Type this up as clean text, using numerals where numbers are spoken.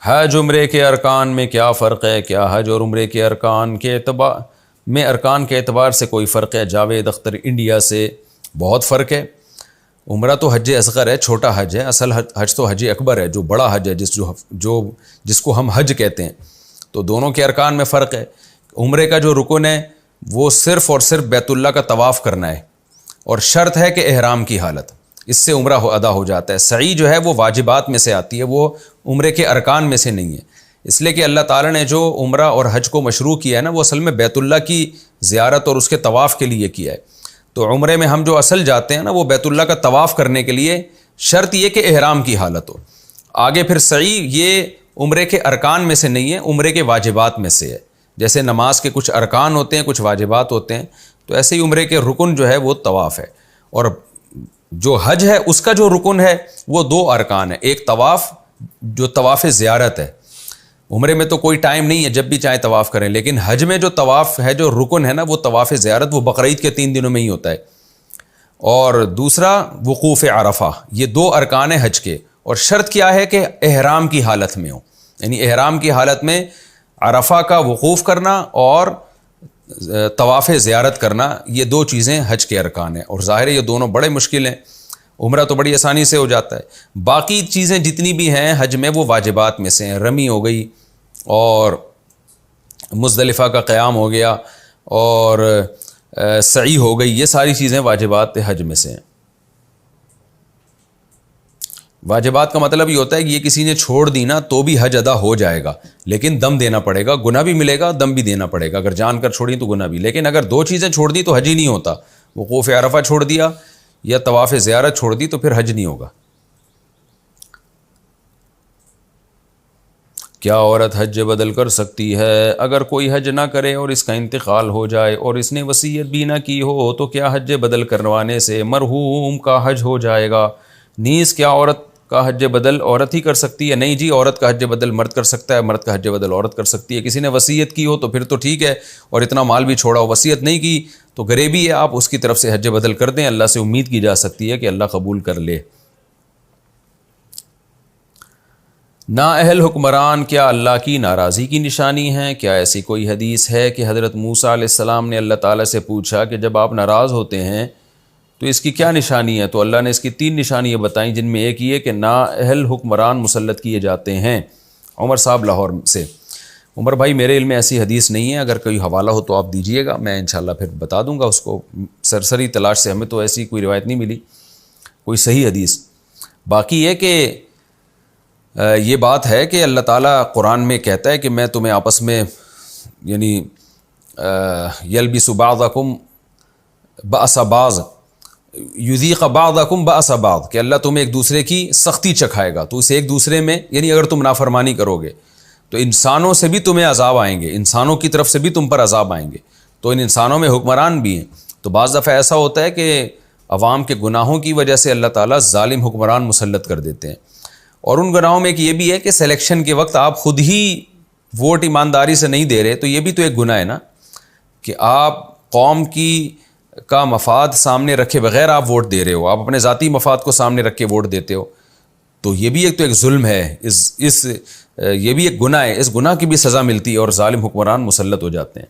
حج عمرے کے ارکان میں کیا فرق ہے؟ کیا حج اور عمرے کے ارکان کے اعتبار سے کوئی فرق ہے؟ جاوید اختر انڈیا سے بہت فرق ہے۔ عمرہ تو حج اصغر ہے، چھوٹا حج ہے، اصل حج تو حج اکبر ہے جو بڑا حج ہے، جس کو ہم حج کہتے ہیں۔ تو دونوں کے ارکان میں فرق ہے۔ عمرے کا جو رکن ہے وہ صرف اور صرف بیت اللہ کا طواف کرنا ہے، اور شرط ہے کہ احرام کی حالت، اس سے عمرہ ادا ہو جاتا ہے۔ سعی جو ہے وہ واجبات میں سے آتی ہے، وہ عمرے کے ارکان میں سے نہیں ہے، اس لیے کہ اللہ تعالیٰ نے جو عمرہ اور حج کو مشروع کیا ہے نا، وہ اصل میں بیت اللہ کی زیارت اور اس کے طواف کے لیے کیا ہے۔ تو عمرے میں ہم جو اصل جاتے ہیں نا، وہ بیت اللہ کا طواف کرنے کے لیے، شرط یہ کہ احرام کی حالت ہو۔ آگے پھر سعی یہ عمرے کے ارکان میں سے نہیں ہے، عمرے کے واجبات میں سے ہے۔ جیسے نماز کے کچھ ارکان ہوتے ہیں، کچھ واجبات ہوتے ہیں، تو ایسے ہی عمرے کے رکن جو ہے وہ طواف ہے۔ اور جو حج ہے اس کا جو رکن ہے وہ دو ارکان ہے، ایک طواف جو طواف زیارت ہے۔ عمرے میں تو کوئی ٹائم نہیں ہے، جب بھی چاہے طواف کریں، لیکن حج میں جو طواف ہے، جو رکن ہے نا، وہ طواف زیارت، وہ بقرعید کے 3 دنوں میں ہی ہوتا ہے۔ اور دوسرا وقوف عرفہ، یہ دو ارکان ہیں حج کے، اور شرط کیا ہے کہ احرام کی حالت میں ہو، یعنی احرام کی حالت میں عرفہ کا وقوف کرنا اور طواف زیارت کرنا، یہ دو چیزیں حج کے ارکان ہیں۔ اور ظاہر ہے یہ دونوں بڑے مشکل ہیں، عمرہ تو بڑی آسانی سے ہو جاتا ہے، باقی چیزیں جتنی بھی ہیں حج میں وہ واجبات میں سے ہیں۔ رمی ہو گئی، اور مزدلفہ کا قیام ہو گیا، اور سعی ہو گئی، یہ ساری چیزیں واجبات حج میں سے ہیں۔ واجبات کا مطلب یہ ہوتا ہے کہ یہ کسی نے چھوڑ دی نا تو بھی حج ادا ہو جائے گا، لیکن دم دینا پڑے گا، گناہ بھی ملے گا، دم بھی دینا پڑے گا۔ اگر جان کر چھوڑی تو گناہ بھی، لیکن اگر دو چیزیں چھوڑ دی تو حج ہی نہیں ہوتا۔ وقوف عرفہ چھوڑ دیا یا طواف زیارت چھوڑ دی تو پھر حج نہیں ہوگا۔ کیا عورت حج بدل کر سکتی ہے؟ اگر کوئی حج نہ کرے اور اس کا انتقال ہو جائے اور اس نے وصیت بھی نہ کی ہو تو کیا حج بدل کروانے سے مرحوم کا حج ہو جائے گا؟ نیز کیا عورت کا حج بدل عورت ہی کر سکتی ہے؟ نہیں جی، عورت کا حج بدل مرد کر سکتا ہے، مرد کا حج بدل عورت کر سکتی ہے۔ کسی نے وصیت کی ہو تو پھر تو ٹھیک ہے، اور اتنا مال بھی چھوڑا ہو۔ وصیت نہیں کی تو غریبی ہے، آپ اس کی طرف سے حج بدل کر دیں، اللہ سے امید کی جا سکتی ہے کہ اللہ قبول کر لے۔ نااہل حکمران کیا اللہ کی ناراضی کی نشانی ہیں؟ کیا ایسی کوئی حدیث ہے کہ حضرت موسیٰ علیہ السلام نے اللہ تعالیٰ سے پوچھا کہ جب آپ ناراض ہوتے ہیں تو اس کی کیا نشانی ہے؟ تو اللہ نے اس کی 3 نشانیاں بتائیں، جن میں ایک یہ کہ نااہل حکمران مسلط کیے جاتے ہیں۔ عمر صاحب لاہور سے۔ عمر بھائی، میرے علم میں ایسی حدیث نہیں ہے، اگر کوئی حوالہ ہو تو آپ دیجئے گا، میں انشاءاللہ پھر بتا دوں گا اس کو۔ سرسری تلاش سے ہمیں تو ایسی کوئی روایت نہیں ملی، کوئی صحیح حدیث۔ باقی یہ کہ یہ بات ہے کہ اللہ تعالیٰ قرآن میں کہتا ہے کہ میں تمہیں آپس میں، یعنی یلبس بعضکم بأس بعض یذیق بعضکم بأس بعض، کہ اللہ تمہیں ایک دوسرے کی سختی چکھائے گا، تو اسے ایک دوسرے میں، یعنی اگر تم نافرمانی کرو گے تو انسانوں سے بھی تمہیں عذاب آئیں گے، انسانوں کی طرف سے بھی تم پر عذاب آئیں گے۔ تو ان انسانوں میں حکمران بھی ہیں، تو بعض دفعہ ایسا ہوتا ہے کہ عوام کے گناہوں کی وجہ سے اللہ تعالیٰ ظالم حکمران مسلط کر دیتے ہیں۔ اور ان گناہوں میں ایک یہ بھی ہے کہ سلیکشن کے وقت آپ خود ہی ووٹ ایمانداری سے نہیں دے رہے، تو یہ بھی تو ایک گناہ ہے نا، کہ آپ قوم کا مفاد سامنے رکھے بغیر آپ ووٹ دے رہے ہو، آپ اپنے ذاتی مفاد کو سامنے رکھ کے ووٹ دیتے ہو، تو یہ بھی ایک ظلم ہے، یہ بھی ایک گناہ ہے، اس گناہ کی بھی سزا ملتی ہے اور ظالم حکمران مسلط ہو جاتے ہیں۔